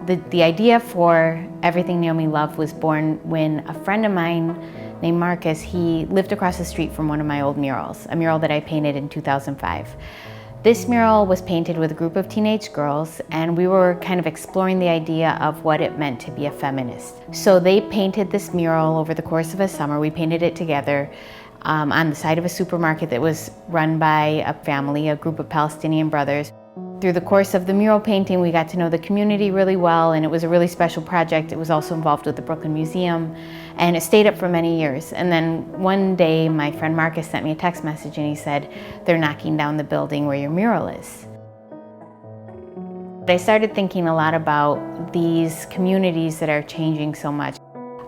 The idea for Everything Naomi Loved was born when a friend of mine named Marcus, he lived across the street from one of my old murals, a mural that I painted in 2005. This mural was painted with a group of teenage girls, and we were kind of exploring the idea of what it meant to be a feminist. So they painted this mural over the course of a summer. We painted it together on the side of a supermarket that was run by a family, a group of Palestinian brothers. Through the course of the mural painting, we got to know the community really well, and it was a really special project. It was also involved with the Brooklyn Museum, and it stayed up for many years. And then one day, my friend Marcus sent me a text message, and he said, "They're knocking down the building where your mural is." I started thinking a lot about these communities that are changing so much.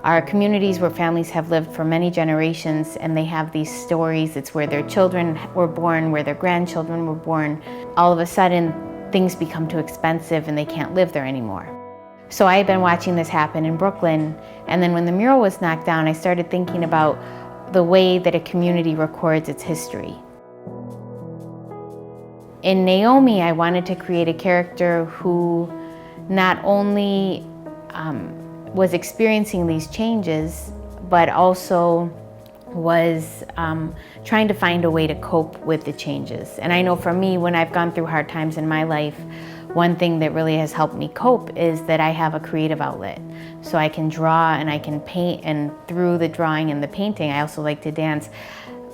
Our communities where families have lived for many generations, and they have these stories. It's where their children were born, where their grandchildren were born. All of a sudden, things become too expensive and they can't live there anymore. So I had been watching this happen in Brooklyn, and then when the mural was knocked down, I started thinking about the way that a community records its history. In Naomi, I wanted to create a character who not only was experiencing these changes, but also was trying to find a way to cope with the changes. And I know for me, when I've gone through hard times in my life, one thing that really has helped me cope is that I have a creative outlet. So I can draw and I can paint, and through the drawing and the painting, I also like to dance.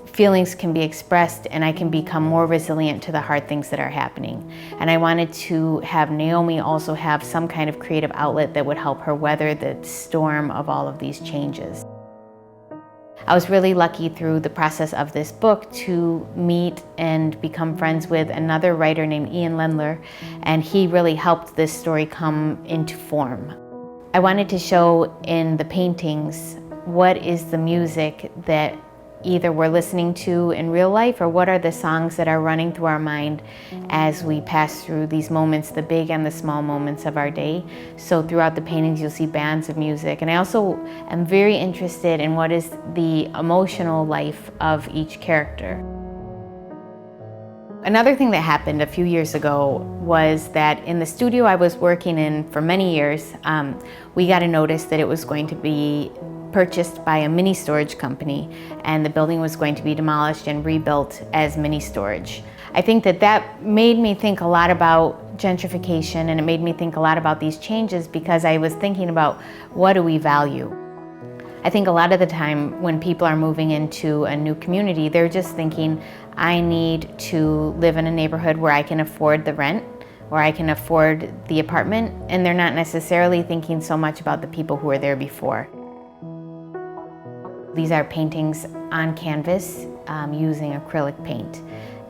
Feelings can be expressed, and I can become more resilient to the hard things that are happening. And I wanted to have Naomi also have some kind of creative outlet that would help her weather the storm of all of these changes. I was really lucky through the process of this book to meet and become friends with another writer named Ian Lendler, and he really helped this story come into form. I wanted to show in the paintings what is the music that either we're listening to in real life, or what are the songs that are running through our mind as we pass through these moments, the big and the small moments of our day. So throughout the paintings, you'll see bands of music. And I also am very interested in what is the emotional life of each character. Another thing that happened a few years ago was that in the studio I was working in for many years, we got a notice that it was going to be purchased by a mini storage company, and the building was going to be demolished and rebuilt as mini storage. I think that made me think a lot about gentrification, and it made me think a lot about these changes, because I was thinking about, what do we value? I think a lot of the time when people are moving into a new community, they're just thinking, I need to live in a neighborhood where I can afford the rent, where I can afford the apartment, and they're not necessarily thinking so much about the people who were there before. These are paintings on canvas using acrylic paint.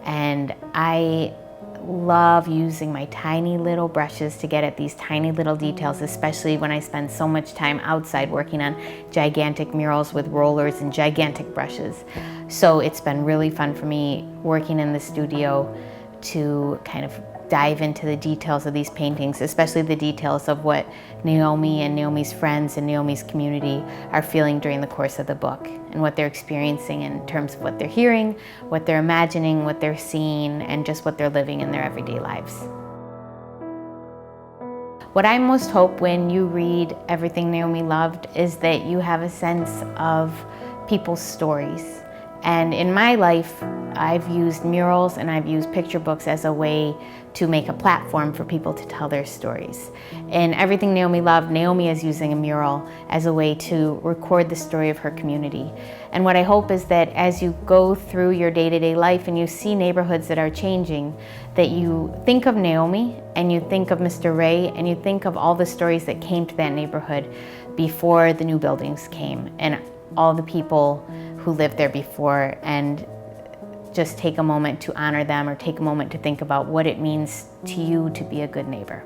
And I love using my tiny little brushes to get at these tiny little details, especially when I spend so much time outside working on gigantic murals with rollers and gigantic brushes. So it's been really fun for me working in the studio to kind of dive into the details of these paintings, especially the details of what Naomi and Naomi's friends and Naomi's community are feeling during the course of the book, and what they're experiencing in terms of what they're hearing, what they're imagining, what they're seeing, and just what they're living in their everyday lives. What I most hope when you read Everything Naomi Loved is that you have a sense of people's stories. And in my life, I've used murals and I've used picture books as a way to make a platform for people to tell their stories. In Everything Naomi Loved, Naomi is using a mural as a way to record the story of her community. And what I hope is that as you go through your day-to-day life and you see neighborhoods that are changing, that you think of Naomi and you think of Mr. Ray and you think of all the stories that came to that neighborhood before the new buildings came, and all the people who lived there before, and just take a moment to honor them, or take a moment to think about what it means to you to be a good neighbor.